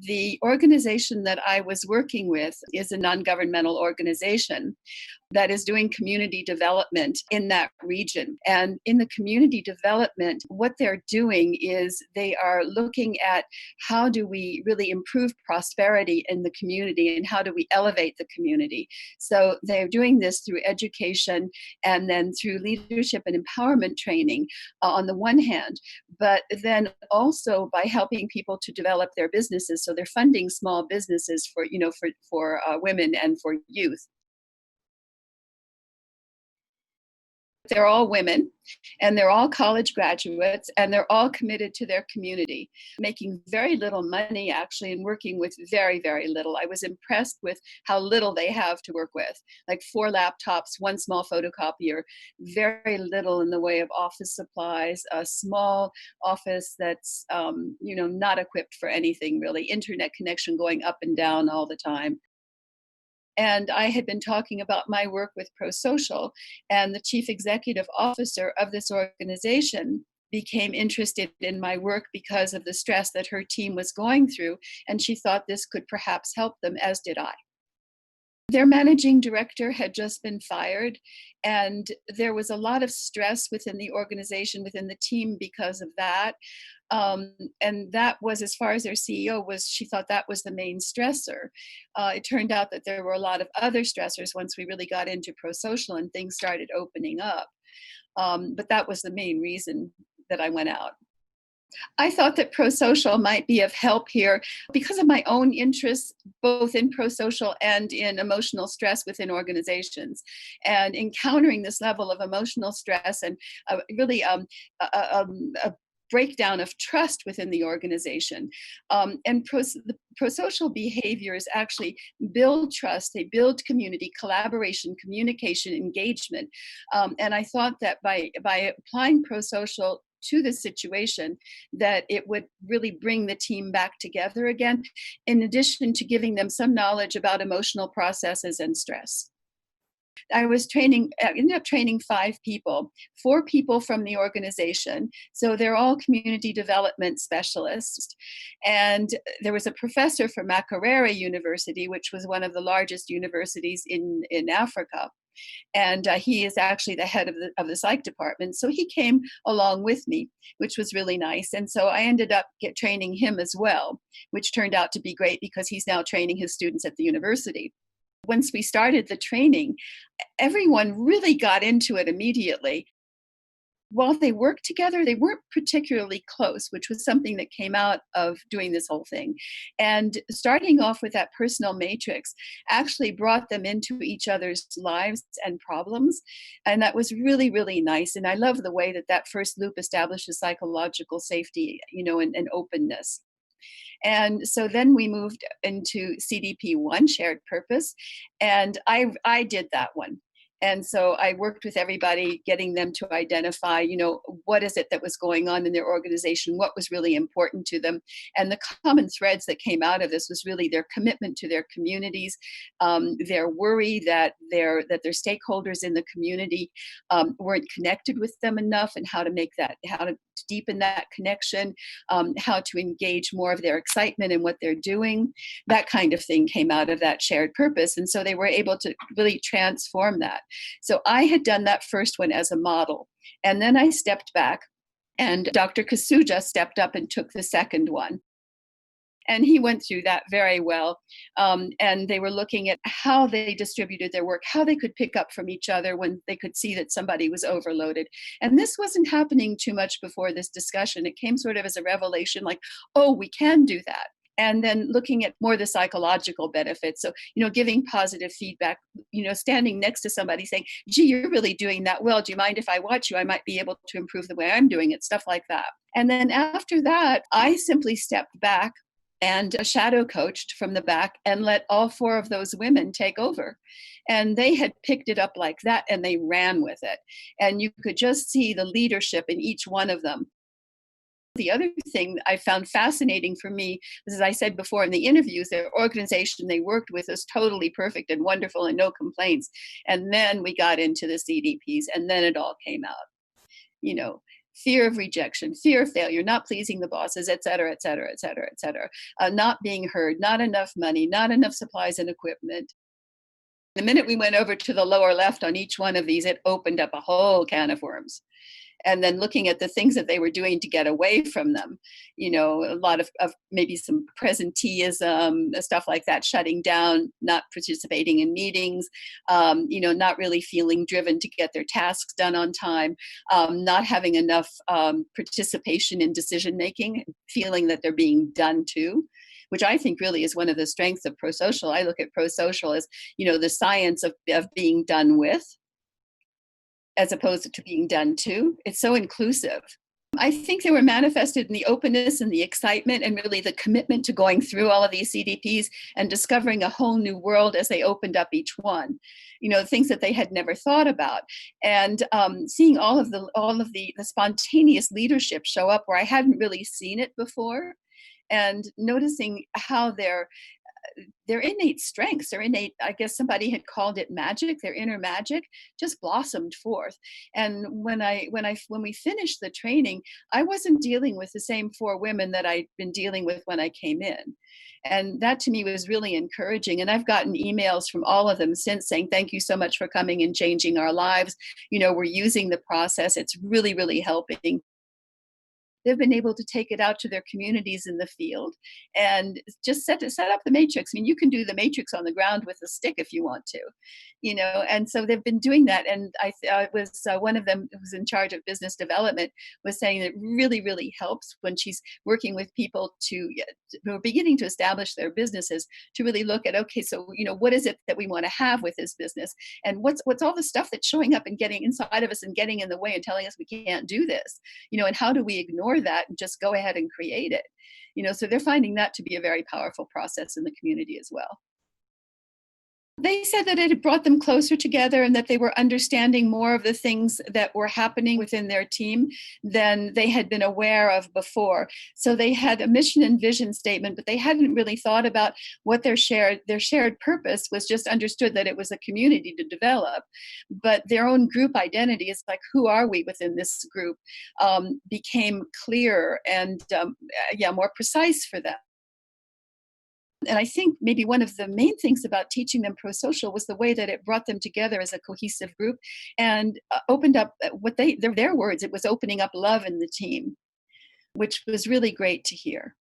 The organization that I was working with is a non-governmental organization that is doing community development in that region. And in the community development, what they're doing is they are looking at how do we really improve prosperity in the community and how do we elevate the community. So they're doing this through education and then through leadership and empowerment training on the one hand, but then also by helping people to develop their businesses. So they're funding small businesses for, for women and for youth. They're all women and they're all college graduates and they're all committed to their community, making very little money actually and working with very, very little. I was impressed with how little they have to work with, like 4 laptops, 1 small photocopier, very little in the way of office supplies, a small office that's, not equipped for anything really, internet connection going up and down all the time. And I had been talking about my work with Prosocial, and the chief executive officer of this organization became interested in my work because of the stress that her team was going through, and she thought this could perhaps help them, as did I. Their managing director had just been fired, and there was a lot of stress within the organization, within the team because of that. And that was, as far as their CEO was, she thought that was the main stressor. It turned out that there were a lot of other stressors once we really got into Prosocial and things started opening up. But that was the main reason that I went out. I thought that Prosocial might be of help here because of my own interests, both in prosocial and in emotional stress within organizations. And encountering this level of emotional stress and really a breakdown of trust within the organization. And the prosocial behaviors actually build trust, they build community, collaboration, communication, engagement. And I thought that by applying prosocial to the situation, that it would really bring the team back together again, in addition to giving them some knowledge about emotional processes and stress. I ended up training 5 people, 4 people from the organization. So they're all community development specialists. And there was a professor from Makerere University, which was one of the largest universities in Africa. And he is actually the head of the psych department. So he came along with me, which was really nice. And so I ended up training him as well, which turned out to be great because he's now training his students at the university. Once we started the training, everyone really got into it immediately. While they worked together, they weren't particularly close, which was something that came out of doing this whole thing. And starting off with that personal matrix actually brought them into each other's lives and problems. And that was really, really nice. And I love the way that first loop establishes psychological safety, and openness. And so then we moved into CDP1, shared purpose, and I did that one. And so I worked with everybody, getting them to identify, what is it that was going on in their organization, what was really important to them. And the common threads that came out of this was really their commitment to their communities, their worry that their stakeholders in the community weren't connected with them enough, and how to deepen that connection, how to engage more of their excitement in what they're doing. That kind of thing came out of that shared purpose. And so they were able to really transform that. So I had done that first one as a model. And then I stepped back, and Dr. Kasuja stepped up and took the second one. And he went through that very well. And they were looking at how they distributed their work, how they could pick up from each other when they could see that somebody was overloaded. And this wasn't happening too much before this discussion. It came sort of as a revelation, like, oh, we can do that. And then looking at more the psychological benefits. So, giving positive feedback, standing next to somebody saying, gee, you're really doing that well. Do you mind if I watch you? I might be able to improve the way I'm doing it, stuff like that. And then after that, I simply stepped back and shadow coached from the back and let all 4 of those women take over. And they had picked it up like that, and they ran with it. And you could just see the leadership in each one of them. The other thing I found fascinating for me, as I said before in the interviews, their organization they worked with was totally perfect and wonderful and no complaints. And then we got into the CDPs, and then it all came out. fear of rejection, fear of failure, not pleasing the bosses, et cetera, et cetera, et cetera, et cetera, not being heard, not enough money, not enough supplies and equipment. The minute we went over to the lower left on each one of these, it opened up a whole can of worms. And then looking at the things that they were doing to get away from them, a lot of maybe some presenteeism, stuff like that, shutting down, not participating in meetings, not really feeling driven to get their tasks done on time, not having enough participation in decision making, feeling that they're being done to, which I think really is one of the strengths of prosocial. I look at prosocial as, the science of being done with, as opposed to being done to. It's so inclusive. I think they were manifested in the openness and the excitement and really the commitment to going through all of these CDPs and discovering a whole new world as they opened up each one. Things that they had never thought about, and seeing all of the spontaneous leadership show up where I hadn't really seen it before, and noticing how their innate strengths, their innate, I guess somebody had called it magic, their inner magic just blossomed forth. And when we finished the training, I wasn't dealing with the same four women that I'd been dealing with when I came in. And that to me was really encouraging. And I've gotten emails from all of them since saying, thank you so much for coming and changing our lives. We're using the process. It's really, really helping. They've been able to take it out to their communities in the field and just set up the matrix. I mean, you can do the matrix on the ground with a stick if you want to, and so they've been doing that. And I was one of them who was in charge of business development was saying that it really, really helps when she's working with people who are beginning to establish their businesses to really look at, okay, so, what is it that we want to have with this business? And what's all the stuff that's showing up and getting inside of us and getting in the way and telling us we can't do this, and how do we ignore that and just go ahead and create it? So they're finding that to be a very powerful process in the community as well. They said that it had brought them closer together and that they were understanding more of the things that were happening within their team than they had been aware of before. So they had a mission and vision statement, but they hadn't really thought about what their shared purpose was, just understood that it was a community to develop. But their own group identity is like, who are we within this group, became clearer and more precise for them. And I think maybe one of the main things about teaching them prosocial was the way that it brought them together as a cohesive group and opened up their words. It was opening up love in the team, which was really great to hear.